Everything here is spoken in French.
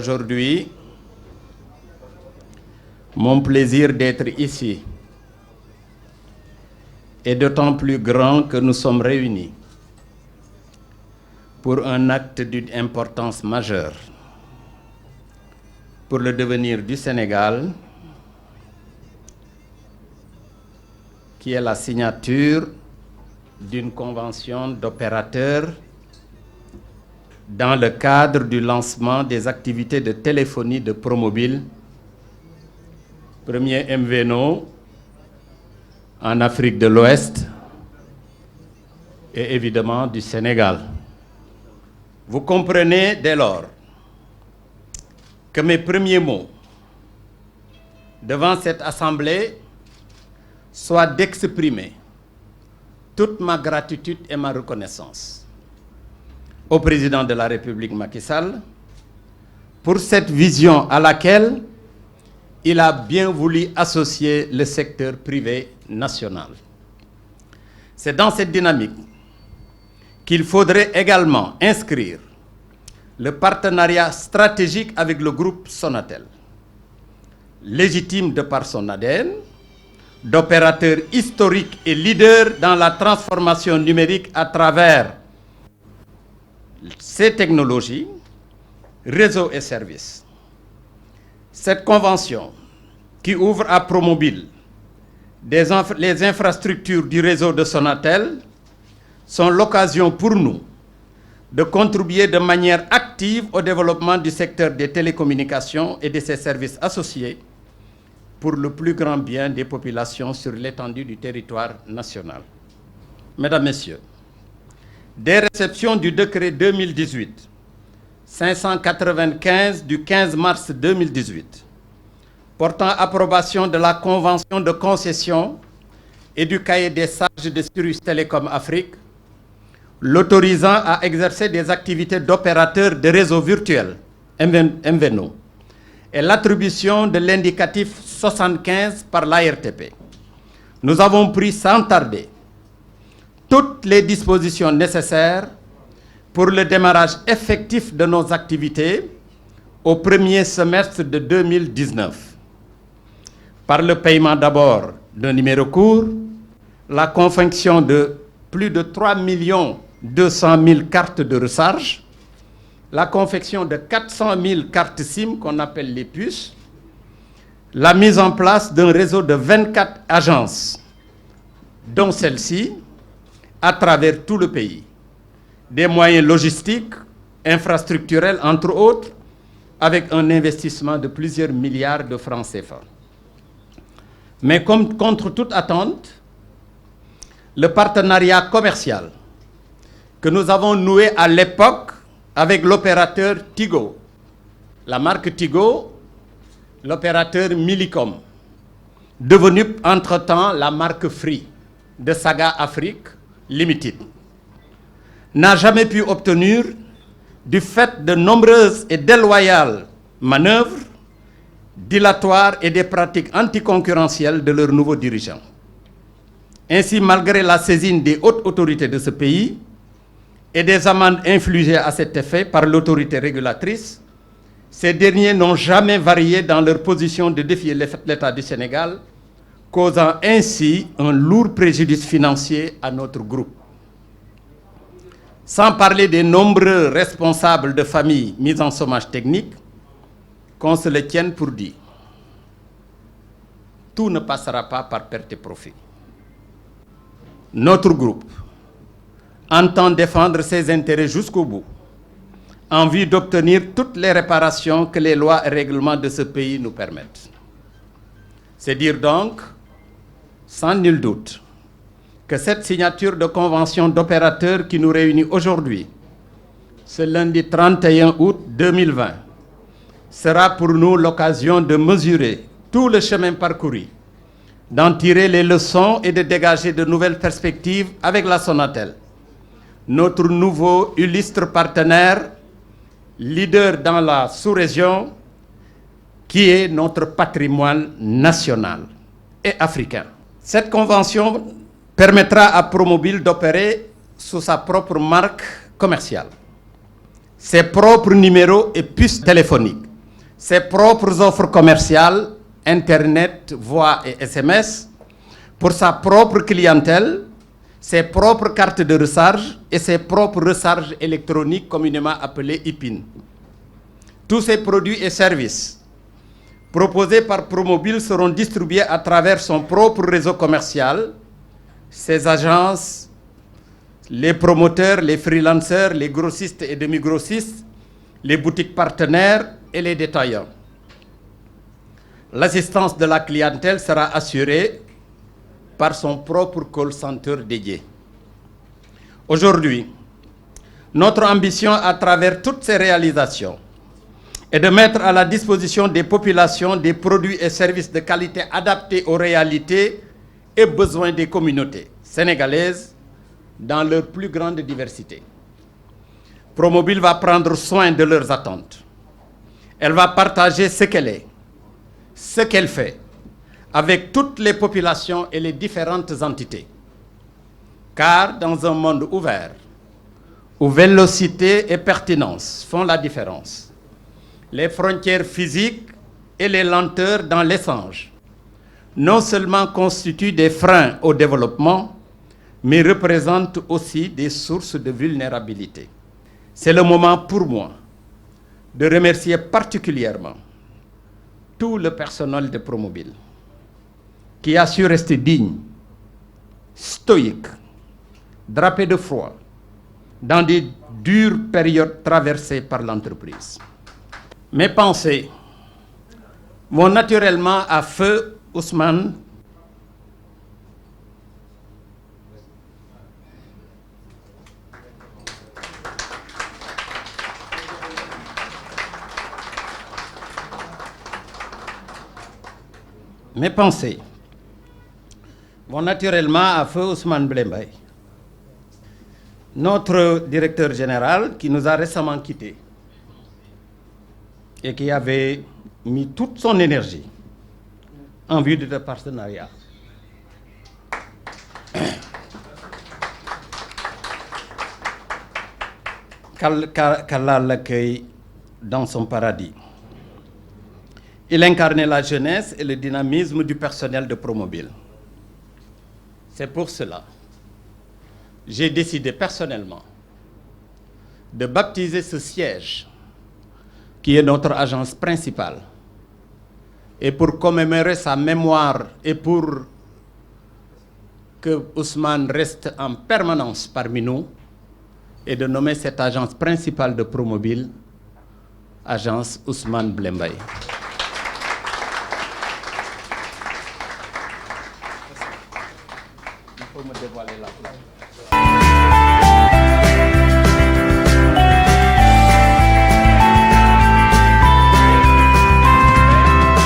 Aujourd'hui, mon plaisir d'être ici est d'autant plus grand que nous sommes réunis pour un acte d'une importance majeure pour le devenir du Sénégal, qui est la signature d'une convention d'opérateurs dans le cadre du lancement des activités de téléphonie de Promobile, premier MVNO en Afrique de l'Ouest et évidemment du Sénégal. Vous comprenez dès lors que mes premiers mots devant cette Assemblée soient d'exprimer toute ma gratitude et ma reconnaissance au président de la République Macky Sall pour cette vision à laquelle il a bien voulu associer le secteur privé national. C'est dans cette dynamique qu'il faudrait également inscrire le partenariat stratégique avec le groupe Sonatel, légitime de par son ADN, d'opérateur historique et leader dans la transformation numérique à travers ces technologies, réseaux et services. Cette convention qui ouvre à Promobile les infrastructures du réseau de Sonatel sont l'occasion pour nous de contribuer de manière active au développement du secteur des télécommunications et de ses services associés pour le plus grand bien des populations sur l'étendue du territoire national. Mesdames, Messieurs, des réceptions du décret 2018-595 du 15 mars 2018 portant approbation de la convention de concession et du cahier des charges de Sirius Télécom Afrique, l'autorisant à exercer des activités d'opérateur de réseaux virtuels, MVNO, et l'attribution de l'indicatif 75 par l'ARTP. Nous avons pris sans tarder toutes les dispositions nécessaires pour le démarrage effectif de nos activités au premier semestre de 2019. Par le paiement d'abord d'un numéro court, la confection de plus de 3 200 000 cartes de recharge, la confection de 400 000 cartes SIM qu'on appelle les puces, la mise en place d'un réseau de 24 agences, dont celle-ci, à travers tout le pays, des moyens logistiques, infrastructurels, entre autres, avec un investissement de plusieurs milliards de francs CFA. Mais comme contre toute attente, le partenariat commercial que nous avons noué à l'époque avec l'opérateur Tigo, la marque Tigo, l'opérateur Millicom, devenu entre-temps la marque Free de Saga Afrique Limited, n'a jamais pu obtenir, du fait de nombreuses et déloyales manœuvres dilatoires et des pratiques anticoncurrentielles de leurs nouveaux dirigeants. Ainsi, malgré la saisine des hautes autorités de ce pays et des amendes infligées à cet effet par l'autorité régulatrice, ces derniers n'ont jamais varié dans leur position de défier l'État du Sénégal, causant ainsi un lourd préjudice financier à notre groupe. Sans parler des nombreux responsables de familles mis en chômage technique, qu'on se le tienne pour dit. Tout ne passera pas par perte et profit. Notre groupe entend défendre ses intérêts jusqu'au bout, en vue d'obtenir toutes les réparations que les lois et règlements de ce pays nous permettent. C'est dire donc, sans nul doute, que cette signature de convention d'opérateurs qui nous réunit aujourd'hui, ce lundi 31 août 2020, sera pour nous l'occasion de mesurer tout le chemin parcouru, d'en tirer les leçons et de dégager de nouvelles perspectives avec la Sonatel, notre nouveau illustre partenaire, leader dans la sous-région, qui est notre patrimoine national et africain. Cette convention permettra à Promobile d'opérer sous sa propre marque commerciale, ses propres numéros et puces téléphoniques, ses propres offres commerciales, Internet, voix et SMS, pour sa propre clientèle, ses propres cartes de recharge et ses propres recharges électroniques communément appelées IPIN. Tous ces produits et services proposés par Promobile seront distribués à travers son propre réseau commercial, ses agences, les promoteurs, les freelancers, les grossistes et demi-grossistes, les boutiques partenaires et les détaillants. L'assistance de la clientèle sera assurée par son propre call center dédié. Aujourd'hui, notre ambition à travers toutes ces réalisations est de mettre à la disposition des populations des produits et services de qualité adaptés aux réalités et besoins des communautés sénégalaises dans leur plus grande diversité. Promobile va prendre soin de leurs attentes. Elle va partager ce qu'elle est, ce qu'elle fait, avec toutes les populations et les différentes entités. Car dans un monde ouvert, où vélocité et pertinence font la différence, les frontières physiques et les lenteurs dans l'échange non seulement constituent des freins au développement, mais représentent aussi des sources de vulnérabilité. C'est le moment pour moi de remercier particulièrement tout le personnel de Promobile qui a su rester digne, stoïque, drapé de froid dans des dures périodes traversées par l'entreprise. Mes pensées vont naturellement à feu Ousmane Mes pensées vont naturellement à feu Ousmane Blembay, notre directeur général qui nous a récemment quittés et qui avait mis toute son énergie en vue de ce partenariat. Qu'Allah l'accueille dans son paradis. Il incarnait la jeunesse et le dynamisme du personnel de Promobile. C'est pour cela que j'ai décidé personnellement de baptiser ce siège, qui est notre agence principale, et pour commémorer sa mémoire et pour que Ousmane reste en permanence parmi nous, et de nommer cette agence principale de Promobile, agence Ousmane Blembay. Il faut me dévoiler la place.